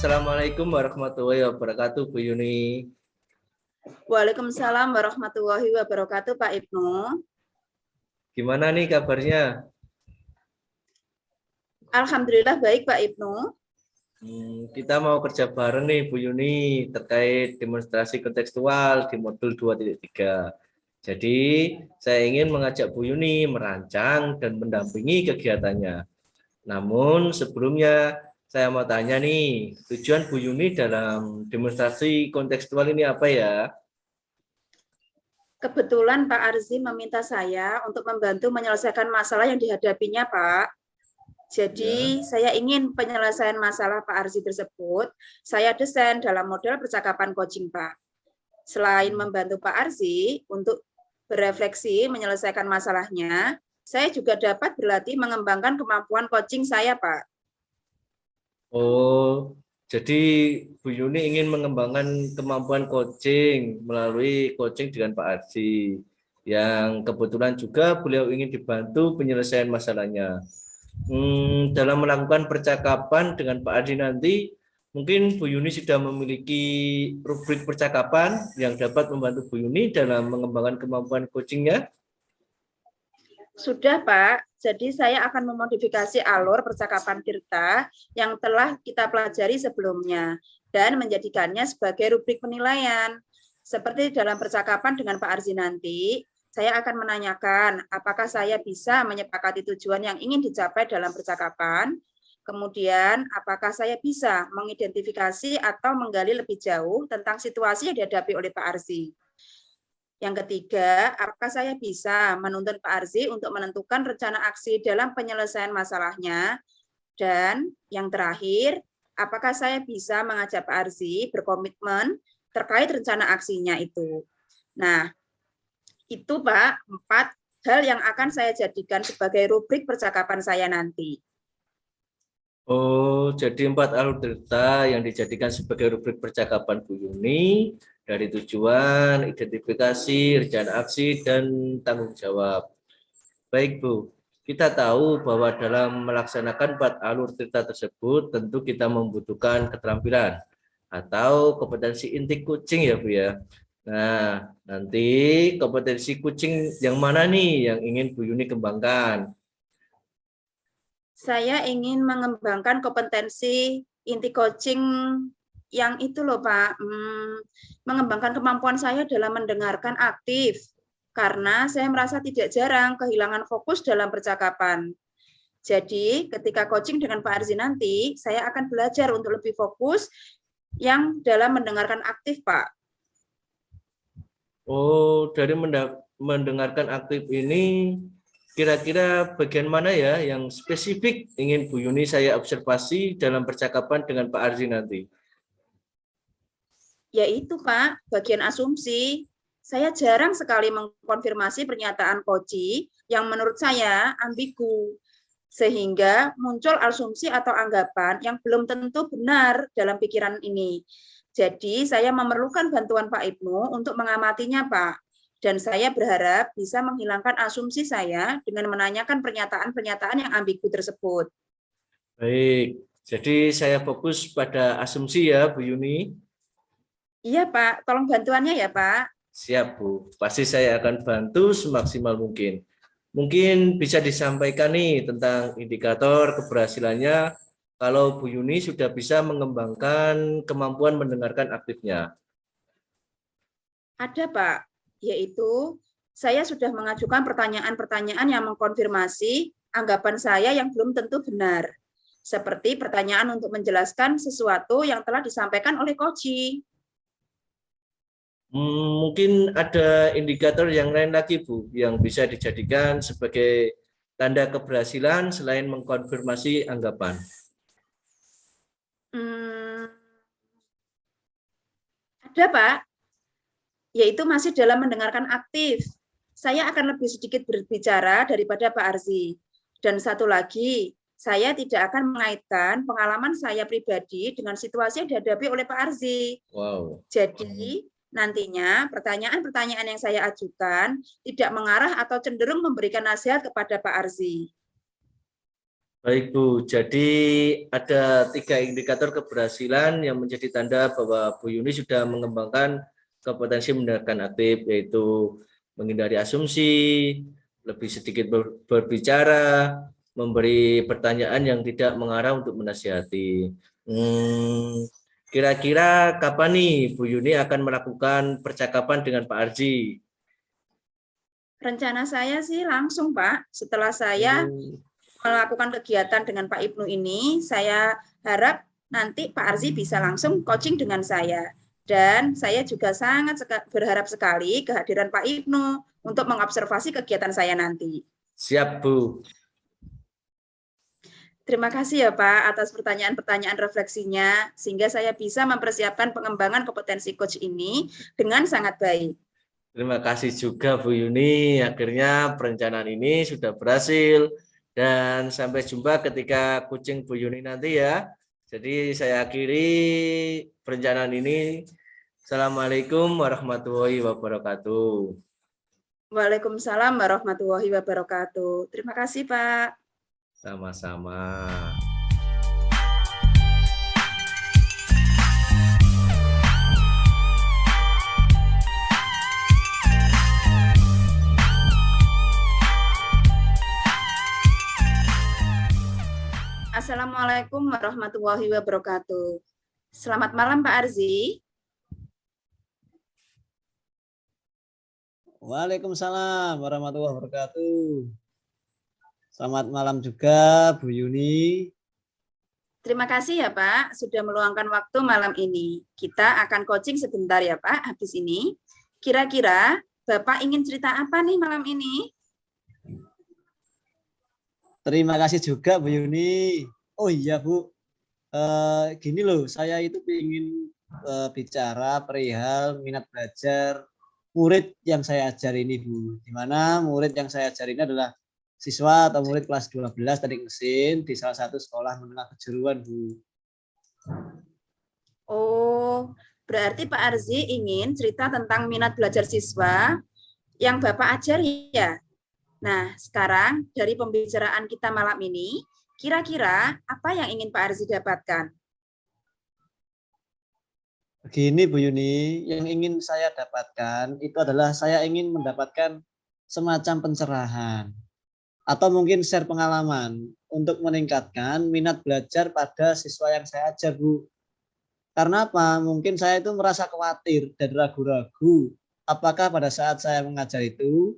Assalamualaikum warahmatullahi wabarakatuh, Bu Yuni. Waalaikumsalam warahmatullahi wabarakatuh, Pak Ibnu. Gimana nih kabarnya? Alhamdulillah baik, Pak Ibnu. Kita mau kerja bareng nih, Bu Yuni, terkait demonstrasi kontekstual di modul 2.3. Jadi, saya ingin mengajak Bu Yuni merancang dan mendampingi kegiatannya. Namun, sebelumnya saya mau tanya nih, tujuan Bu Yuni dalam demonstrasi kontekstual ini apa ya? Kebetulan Pak Arzi meminta saya untuk membantu menyelesaikan masalah yang dihadapinya, Pak. Jadi, saya ingin penyelesaian masalah Pak Arzi tersebut, saya desain dalam model percakapan coaching, Pak. Selain membantu Pak Arzi untuk berefleksi menyelesaikan masalahnya, saya juga dapat berlatih mengembangkan kemampuan coaching saya, Pak. Oh, jadi Bu Yuni ingin mengembangkan kemampuan coaching melalui coaching dengan Pak Arji, yang kebetulan juga beliau ingin dibantu penyelesaian masalahnya. Dalam melakukan percakapan dengan Pak Arji nanti, mungkin Bu Yuni sudah memiliki rubrik percakapan yang dapat membantu Bu Yuni dalam mengembangkan kemampuan coachingnya. Sudah, Pak. Jadi saya akan memodifikasi alur percakapan Tirta yang telah kita pelajari sebelumnya dan menjadikannya sebagai rubrik penilaian. Seperti dalam percakapan dengan Pak Arzi nanti, saya akan menanyakan apakah saya bisa menyepakati tujuan yang ingin dicapai dalam percakapan. Kemudian, apakah saya bisa mengidentifikasi atau menggali lebih jauh tentang situasi yang dihadapi oleh Pak Arzi. Yang ketiga, apakah saya bisa menuntun Pak Arzi untuk menentukan rencana aksi dalam penyelesaian masalahnya? Dan yang terakhir, apakah saya bisa mengajak Pak Arzi berkomitmen terkait rencana aksinya itu? Nah, itu Pak, 4 hal yang akan saya jadikan sebagai rubrik percakapan saya nanti. Oh, jadi 4 alur cerita yang dijadikan sebagai rubrik percakapan Bu Yuni dari tujuan, identifikasi, rencana aksi, dan tanggung jawab. Baik Bu, kita tahu bahwa dalam melaksanakan 4 alur cerita tersebut tentu kita membutuhkan keterampilan atau kompetensi inti coaching ya Bu ya. Nah, nanti kompetensi coaching yang mana nih yang ingin Bu Yuni kembangkan? Saya ingin mengembangkan kompetensi inti coaching yang itu loh Pak, mengembangkan kemampuan saya dalam mendengarkan aktif, karena saya merasa tidak jarang kehilangan fokus dalam percakapan. Jadi ketika coaching dengan Pak Arzi nanti, saya akan belajar untuk lebih fokus yang dalam mendengarkan aktif Pak. Oh, dari mendengarkan aktif ini, kira-kira bagian mana ya yang spesifik ingin Bu Yuni saya observasi dalam percakapan dengan Pak Arzi nanti? Yaitu Pak, bagian asumsi. Saya jarang sekali mengkonfirmasi pernyataan Koci yang menurut saya ambigu, sehingga muncul asumsi atau anggapan yang belum tentu benar dalam pikiran ini. Jadi saya memerlukan bantuan Pak Ibnu untuk mengamatinya Pak. Dan saya berharap bisa menghilangkan asumsi saya dengan menanyakan pernyataan-pernyataan yang ambigu tersebut. Baik, jadi saya fokus pada asumsi ya Bu Yuni. Iya Pak, tolong bantuannya ya Pak. Siap Bu, pasti saya akan bantu semaksimal mungkin. Mungkin bisa disampaikan nih tentang indikator keberhasilannya kalau Bu Yuni sudah bisa mengembangkan kemampuan mendengarkan aktifnya. Ada Pak, yaitu saya sudah mengajukan pertanyaan-pertanyaan yang mengkonfirmasi anggapan saya yang belum tentu benar. Seperti pertanyaan untuk menjelaskan sesuatu yang telah disampaikan oleh Koci. Mungkin ada indikator yang lain lagi Bu, yang bisa dijadikan sebagai tanda keberhasilan selain mengkonfirmasi anggapan. Ada Pak, yaitu masih dalam mendengarkan aktif. Saya akan lebih sedikit berbicara daripada Pak Arzi. Dan satu lagi, saya tidak akan mengaitkan pengalaman saya pribadi dengan situasi yang dihadapi oleh Pak Arzi. Wow. Jadi, nantinya pertanyaan-pertanyaan yang saya ajukan tidak mengarah atau cenderung memberikan nasihat kepada Pak Arzi. Baik Bu, jadi ada 3 indikator keberhasilan yang menjadi tanda bahwa Bu Yuni sudah mengembangkan kompetensi mendengarkan aktif, yaitu menghindari asumsi, lebih sedikit berbicara, memberi pertanyaan yang tidak mengarah untuk menasihati. Kira-kira kapan nih Bu Yuni akan melakukan percakapan dengan Pak Arji? Rencana saya sih langsung, Pak. Setelah saya melakukan kegiatan dengan Pak Ibnu ini, saya harap nanti Pak Arzi bisa langsung coaching dengan saya. Dan saya juga sangat berharap sekali kehadiran Pak Ibnu untuk mengobservasi kegiatan saya nanti. Siap Bu. Terima kasih ya Pak atas pertanyaan-pertanyaan refleksinya, sehingga saya bisa mempersiapkan pengembangan kompetensi coach ini dengan sangat baik. Terima kasih juga Bu Yuni. Akhirnya perencanaan ini sudah berhasil. Dan sampai jumpa ketika coaching Bu Yuni nanti ya. Jadi saya akhiri perencanaan ini. Assalamualaikum warahmatullahi wabarakatuh. Waalaikumsalam warahmatullahi wabarakatuh. Terima kasih Pak. Sama-sama. Assalamualaikum warahmatullahi wabarakatuh. Selamat malam Pak Arzi. Waalaikumsalam warahmatullahi wabarakatuh. Selamat malam juga Bu Yuni. Terima kasih ya Pak sudah meluangkan waktu malam ini. Kita akan coaching sebentar ya Pak habis ini. Kira-kira Bapak ingin cerita apa nih malam ini? Terima kasih juga Bu Yuni. Oh iya Bu, gini loh, saya itu ingin bicara perihal minat belajar murid yang saya ajar ini Bu. Di mana murid yang saya ajar ini adalah siswa atau murid kelas 12 teknik mesin di salah satu sekolah menengah kejuruan Bu. Oh, berarti Pak Arzi ingin cerita tentang minat belajar siswa yang Bapak ajari ya? Nah, sekarang dari pembicaraan kita malam ini, kira-kira apa yang ingin Pak Arzi dapatkan? Begini Bu Yuni, yang ingin saya dapatkan itu adalah saya ingin mendapatkan semacam pencerahan atau mungkin share pengalaman untuk meningkatkan minat belajar pada siswa yang saya ajar Bu. Karena apa? Mungkin saya itu merasa khawatir dan ragu-ragu apakah pada saat saya mengajar itu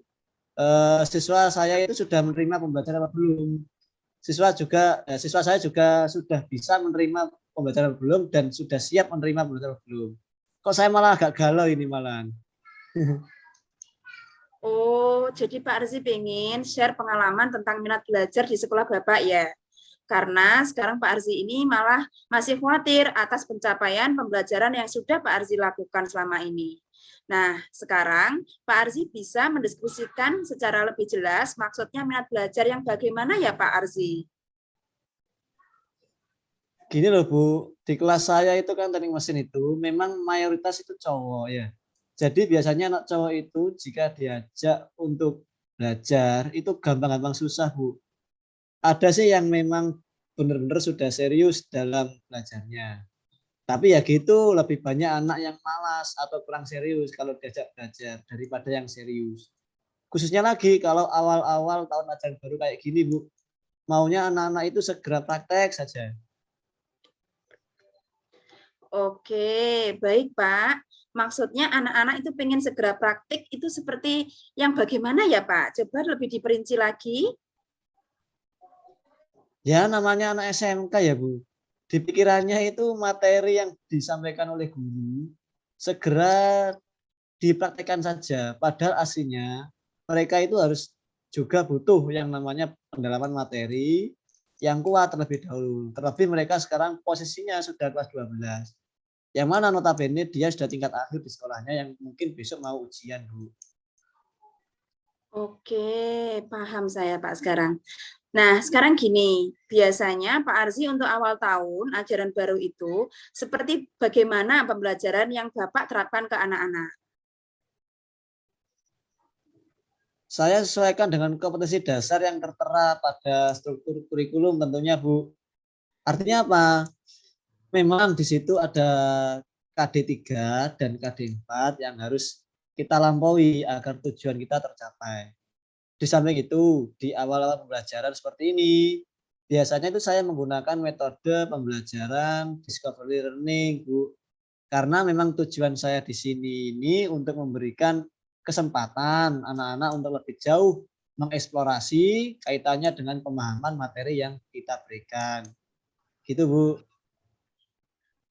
siswa saya itu sudah menerima pembelajaran apa belum. Siswa saya juga sudah bisa menerima pembelajaran belum dan sudah siap menerima pembelajaran belum. Kok saya malah agak galau ini malah. Oh, jadi Pak Arzi pengen share pengalaman tentang minat belajar di sekolah Bapak ya? Karena sekarang Pak Arzi ini malah masih khawatir atas pencapaian pembelajaran yang sudah Pak Arzi lakukan selama ini. Nah, sekarang Pak Arzi bisa mendiskusikan secara lebih jelas maksudnya minat belajar yang bagaimana ya Pak Arzi? Gini loh Bu, di kelas saya itu kan teknik mesin itu memang mayoritas itu cowok ya. Jadi biasanya anak cowok itu jika diajak untuk belajar itu gampang-gampang susah Bu. Ada sih yang memang benar-benar sudah serius dalam belajarnya. Tapi ya gitu, lebih banyak anak yang malas atau kurang serius kalau diajak belajar daripada yang serius. Khususnya lagi kalau awal-awal tahun ajaran baru kayak gini Bu, maunya anak-anak itu segera praktek saja. Oke, baik Pak. Maksudnya anak-anak itu pengen segera praktik itu seperti yang bagaimana ya Pak? Coba lebih diperinci lagi. Ya namanya anak SMK ya Bu. Di pikirannya itu materi yang disampaikan oleh guru segera dipraktekkan saja. Padahal aslinya mereka itu harus juga butuh yang namanya pendalaman materi yang kuat terlebih dahulu. Terlebih mereka sekarang posisinya sudah kelas 12. Yang mana notabene dia sudah tingkat akhir di sekolahnya yang mungkin besok mau ujian Bu. Oke, paham saya Pak sekarang. Nah, sekarang gini, biasanya Pak Arzi untuk awal tahun ajaran baru itu seperti bagaimana pembelajaran yang Bapak terapkan ke anak-anak? Saya sesuaikan dengan kompetensi dasar yang tertera pada struktur kurikulum tentunya, Bu. Artinya apa? Memang di situ ada KD 3 dan KD 4 yang harus kita lampaui agar tujuan kita tercapai. Di samping itu, di awal-awal pembelajaran seperti ini, biasanya itu saya menggunakan metode pembelajaran discovery learning, Bu. Karena memang tujuan saya di sini ini untuk memberikan kesempatan anak-anak untuk lebih jauh mengeksplorasi kaitannya dengan pemahaman materi yang kita berikan. Gitu, Bu.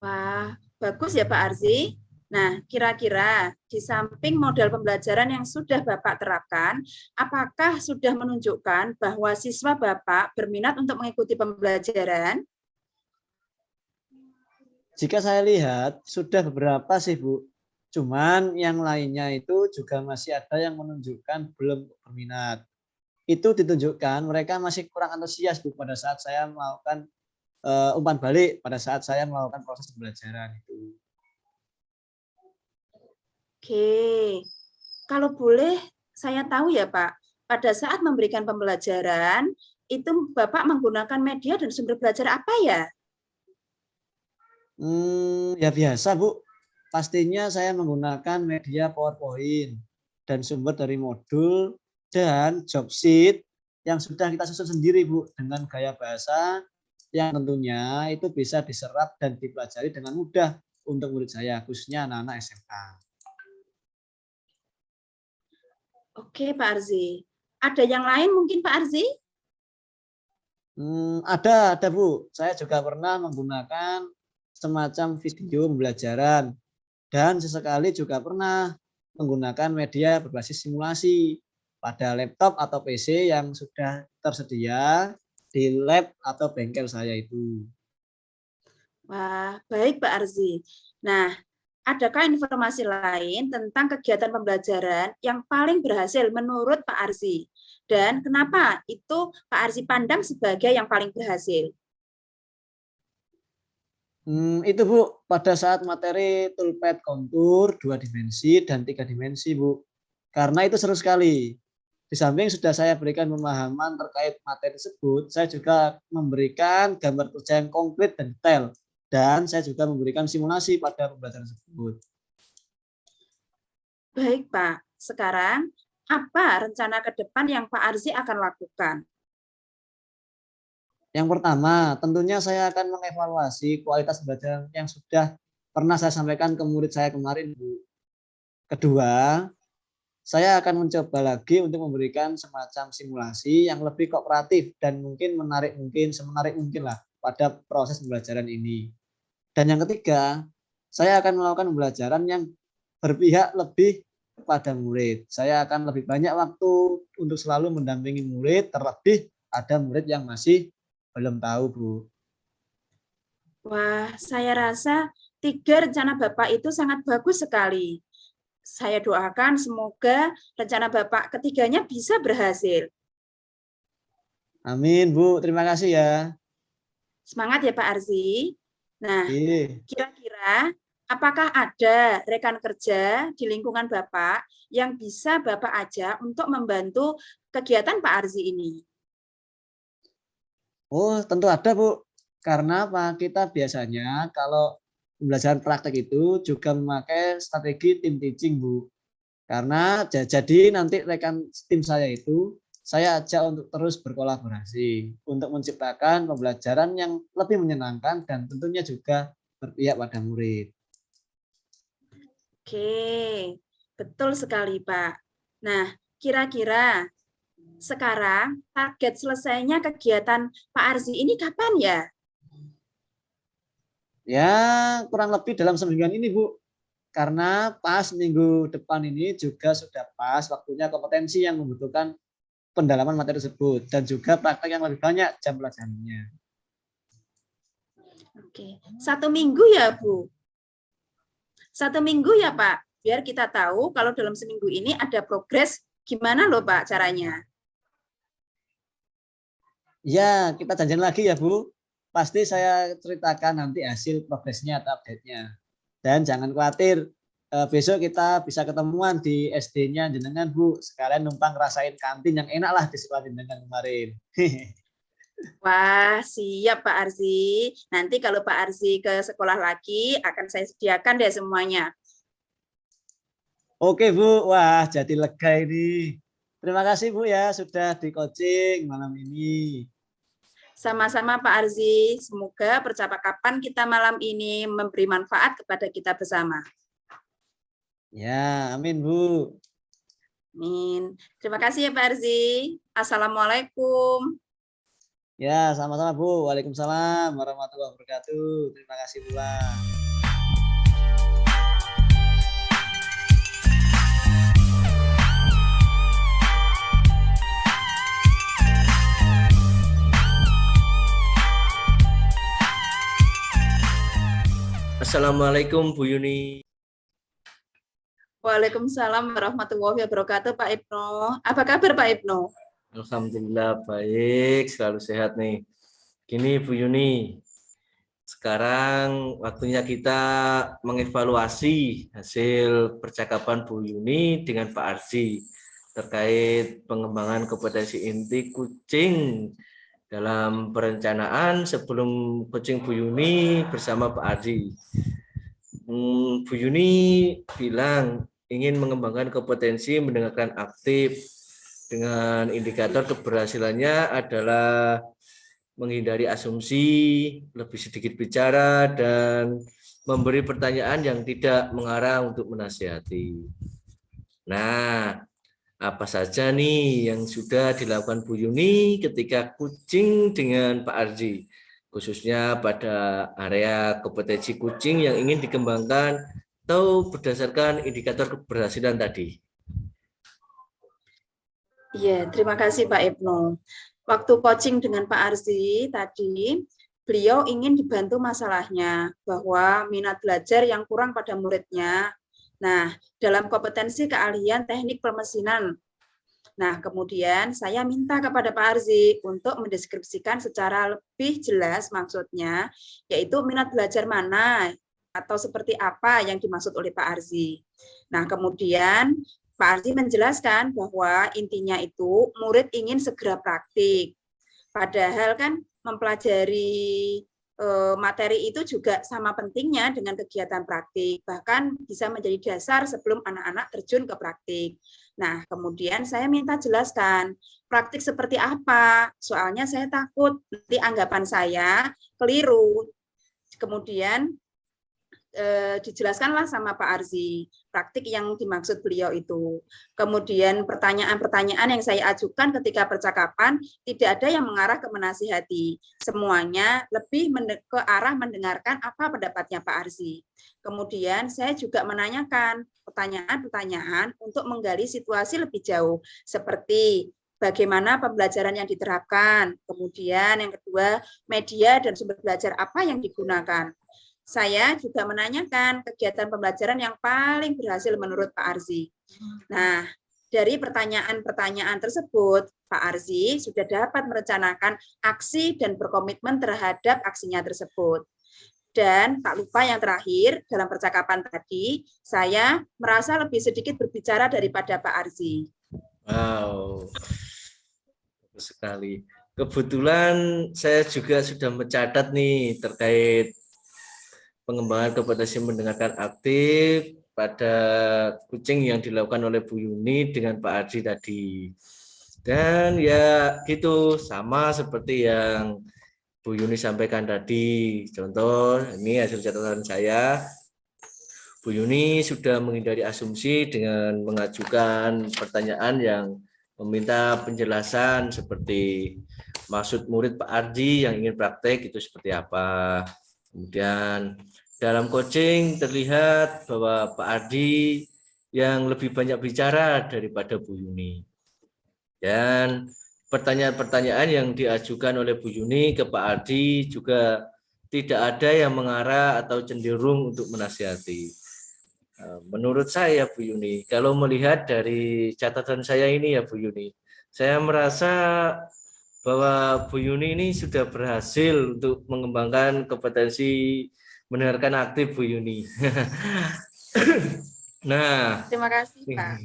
Wah, bagus ya Pak Arzi. Nah, kira-kira di samping model pembelajaran yang sudah Bapak terapkan, apakah sudah menunjukkan bahwa siswa Bapak berminat untuk mengikuti pembelajaran? Jika saya lihat sudah beberapa sih, Bu. Cuman yang lainnya itu juga masih ada yang menunjukkan belum berminat. Itu ditunjukkan mereka masih kurang antusias, Bu, pada saat saya melakukan umpan balik pada saat saya melakukan proses pembelajaran itu. Oke, kalau boleh saya tahu ya Pak, pada saat memberikan pembelajaran, itu Bapak menggunakan media dan sumber belajar apa ya? Ya biasa, Bu. Pastinya saya menggunakan media PowerPoint dan sumber dari modul dan job sheet yang sudah kita susun sendiri, Bu, dengan gaya bahasa yang tentunya itu bisa diserap dan dipelajari dengan mudah untuk murid saya, khususnya anak-anak SMA. Oke Pak Arzi. Ada yang lain mungkin Pak Arzi? Ada Bu. Saya juga pernah menggunakan semacam video pembelajaran dan sesekali juga pernah menggunakan media berbasis simulasi pada laptop atau PC yang sudah tersedia di lab atau bengkel saya itu. Wah, baik Pak Arzi. Nah, adakah informasi lain tentang kegiatan pembelajaran yang paling berhasil menurut Pak Arzi? Dan kenapa itu Pak Arzi pandang sebagai yang paling berhasil? Itu Bu, pada saat materi toolpath kontur 2 dimensi dan 3 dimensi, Bu. Karena itu seru sekali. Di samping sudah saya berikan pemahaman terkait materi tersebut, saya juga memberikan gambar kerja yang konkret dan detail. Dan saya juga memberikan simulasi pada pembelajaran tersebut. Baik Pak, sekarang apa rencana ke depan yang Pak Arzi akan lakukan? Yang pertama, tentunya saya akan mengevaluasi kualitas pembelajaran yang sudah pernah saya sampaikan ke murid saya kemarin, Bu. Kedua, saya akan mencoba lagi untuk memberikan semacam simulasi yang lebih kooperatif dan semenarik mungkin lah pada proses pembelajaran ini. Dan yang ketiga, saya akan melakukan pembelajaran yang berpihak lebih kepada murid. Saya akan lebih banyak waktu untuk selalu mendampingi murid, terlebih ada murid yang masih belum tahu, Bu. Wah, saya rasa 3 rencana Bapak itu sangat bagus sekali. Saya doakan semoga rencana Bapak ketiganya bisa berhasil. Amin, Bu. Terima kasih ya. Semangat ya Pak Arzi. Nah, Iya. kira-kira apakah ada rekan kerja di lingkungan Bapak yang bisa Bapak ajak untuk membantu kegiatan Pak Arzi ini? Oh, tentu ada, Bu. Karena apa? Kita biasanya kalau pembelajaran praktek itu juga memakai strategi tim teaching, Bu. Karena jadi nanti rekan tim saya itu saya ajak untuk terus berkolaborasi untuk menciptakan pembelajaran yang lebih menyenangkan dan tentunya juga berpihak pada murid. Oke, betul sekali Pak. Nah, kira-kira sekarang target selesainya kegiatan Pak Arzi ini kapan ya? Ya, kurang lebih dalam semingguan ini, Bu. Karena pas minggu depan ini juga sudah pas waktunya kompetensi yang membutuhkan pendalaman materi tersebut dan juga praktek yang lebih banyak jam pelajarannya. Oke, 1 minggu ya Bu? 1 minggu ya Pak? Biar kita tahu kalau dalam seminggu ini ada progres gimana loh Pak caranya. Ya, kita janjian lagi ya, Bu. Pasti saya ceritakan nanti hasil progresnya atau update-nya. Dan jangan khawatir, besok kita bisa ketemuan di SD-nya jenengan Bu, sekalian numpang rasain kantin yang enak lah di sekolah jenengan kemarin. Wah, siap Pak Arzi. Nanti kalau Pak Arzi ke sekolah lagi, akan saya sediakan deh semuanya. Oke Bu, wah jadi lega ini. Terima kasih Bu ya sudah di coaching malam ini. Sama-sama Pak Arzi. Semoga percakapan kita malam ini memberi manfaat kepada kita bersama. Ya, amin Bu. Amin. Terima kasih ya Pak Arzi. Assalamualaikum. Ya, sama-sama Bu. Waalaikumsalam warahmatullahi wabarakatuh. Terima kasih pula. Assalamualaikum Bu Yuni. Waalaikumsalam warahmatullahi wabarakatuh Pak Ibnu. Apa kabar Pak Ibnu? Alhamdulillah baik, selalu sehat nih. Gini Bu Yuni, sekarang waktunya kita mengevaluasi hasil percakapan Bu Yuni dengan Pak Arzi terkait pengembangan kompetensi inti kucing dalam perencanaan sebelum coaching Bu Yuni bersama Pak Arzi. Bu Yuni bilang ingin mengembangkan kompetensi mendengarkan aktif dengan indikator keberhasilannya adalah menghindari asumsi, lebih sedikit bicara, dan memberi pertanyaan yang tidak mengarah untuk menasihati. Nah, apa saja nih yang sudah dilakukan Bu Yuni ketika coaching dengan Pak Arzi, khususnya pada area kompetensi kucing yang ingin dikembangkan atau berdasarkan indikator keberhasilan tadi? Iya, terima kasih Pak Ibnu. Waktu coaching dengan Pak Arzi tadi, beliau ingin dibantu masalahnya bahwa minat belajar yang kurang pada muridnya. Nah, dalam kompetensi keahlian teknik permesinan. Nah, kemudian saya minta kepada Pak Arzi untuk mendeskripsikan secara lebih jelas maksudnya, yaitu minat belajar mana atau seperti apa yang dimaksud oleh Pak Arzi. Nah, kemudian Pak Arzi menjelaskan bahwa intinya itu murid ingin segera praktik. Padahal kan mempelajari materi itu juga sama pentingnya dengan kegiatan praktik, bahkan bisa menjadi dasar sebelum anak-anak terjun ke praktik. Nah, kemudian saya minta jelaskan praktik seperti apa, soalnya saya takut nanti anggapan saya keliru. Kemudian dijelaskanlah sama Pak Arzi praktik yang dimaksud beliau itu. Kemudian pertanyaan-pertanyaan yang saya ajukan ketika percakapan tidak ada yang mengarah ke menasihati. Semuanya lebih ke arah mendengarkan apa pendapatnya Pak Arzi. Kemudian saya juga menanyakan pertanyaan-pertanyaan untuk menggali situasi lebih jauh, seperti bagaimana pembelajaran yang diterapkan, kemudian yang kedua media dan sumber belajar apa yang digunakan. Saya juga menanyakan kegiatan pembelajaran yang paling berhasil menurut Pak Arzi. Nah, dari pertanyaan-pertanyaan tersebut, Pak Arzi sudah dapat merencanakan aksi dan berkomitmen terhadap aksinya tersebut. Dan tak lupa yang terakhir, dalam percakapan tadi, saya merasa lebih sedikit berbicara daripada Pak Arzi. Wow, bagus sekali. Kebetulan saya juga sudah mencatat nih terkait pengembangan kompetensi mendengarkan aktif pada kucing yang dilakukan oleh Bu Yuni dengan Pak Arzi tadi. Dan ya gitu, sama seperti yang Bu Yuni sampaikan tadi. Contoh, ini hasil catatan saya. Bu Yuni sudah menghindari asumsi dengan mengajukan pertanyaan yang meminta penjelasan seperti maksud murid Pak Arzi yang ingin praktek itu seperti apa. Kemudian dalam coaching terlihat bahwa Pak Ardi yang lebih banyak bicara daripada Bu Yuni. Dan pertanyaan-pertanyaan yang diajukan oleh Bu Yuni ke Pak Ardi juga tidak ada yang mengarah atau cenderung untuk menasihati. Menurut saya Bu Yuni, kalau melihat dari catatan saya ini ya Bu Yuni, saya merasa bahwa Bu Yuni ini sudah berhasil untuk mengembangkan kompetensi mendengarkan aktif Bu Yuni. Nah, Terima kasih, Pak.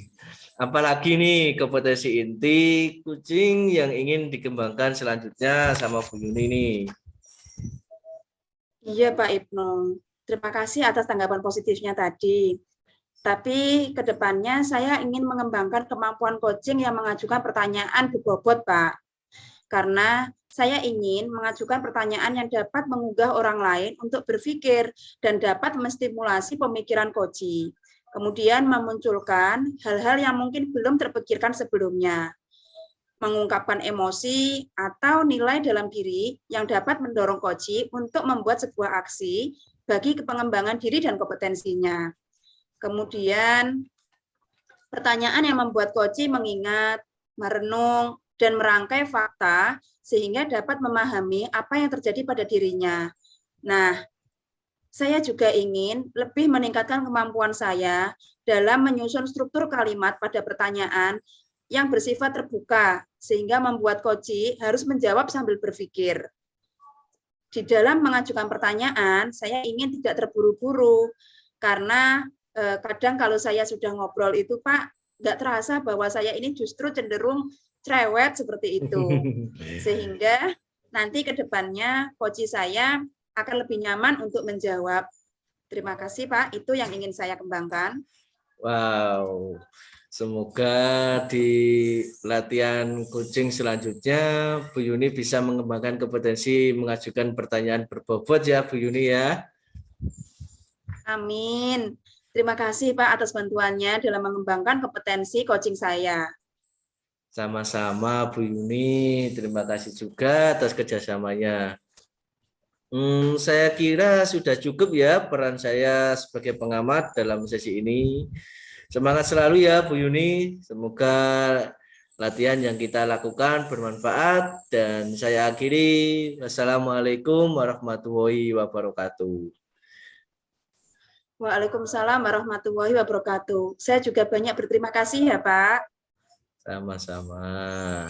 apalagi nih kompetensi inti kucing yang ingin dikembangkan selanjutnya sama Bu Yuni nih. Iya, Pak Ibnu. Terima kasih atas tanggapan positifnya tadi. Tapi ke depannya saya ingin mengembangkan kemampuan coaching yang mengajukan pertanyaan berbobot, Pak. Karena saya ingin mengajukan pertanyaan yang dapat menggugah orang lain untuk berpikir dan dapat menstimulasi pemikiran coaching. Kemudian memunculkan hal-hal yang mungkin belum terpikirkan sebelumnya. Mengungkapkan emosi atau nilai dalam diri yang dapat mendorong coaching untuk membuat sebuah aksi bagi pengembangan diri dan kompetensinya. Kemudian pertanyaan yang membuat coaching mengingat, merenung, dan merangkai fakta sehingga dapat memahami apa yang terjadi pada dirinya. Nah, saya juga ingin lebih meningkatkan kemampuan saya dalam menyusun struktur kalimat pada pertanyaan yang bersifat terbuka, sehingga membuat coaching harus menjawab sambil berpikir. Di dalam mengajukan pertanyaan, saya ingin tidak terburu-buru, karena kadang kalau saya sudah ngobrol itu, Pak, nggak terasa bahwa saya ini justru cenderung cerewet seperti itu. Sehingga nanti ke depannya coaching saya akan lebih nyaman untuk menjawab. Terima kasih, Pak. Itu yang ingin saya kembangkan. Wow, semoga di latihan coaching selanjutnya Bu Yuni bisa mengembangkan kompetensi mengajukan pertanyaan berbobot ya Bu Yuni ya. Amin. Terima kasih, Pak, atas bantuannya dalam mengembangkan kompetensi coaching saya. Sama-sama Bu Yuni, terima kasih juga atas kerjasamanya. Saya kira sudah cukup ya peran saya sebagai pengamat dalam sesi ini. Semangat selalu ya Bu Yuni, semoga latihan yang kita lakukan bermanfaat dan saya akhiri. Wassalamualaikum warahmatullahi wabarakatuh. Waalaikumsalam warahmatullahi wabarakatuh. Saya juga banyak berterima kasih ya, Pak. Sama-sama.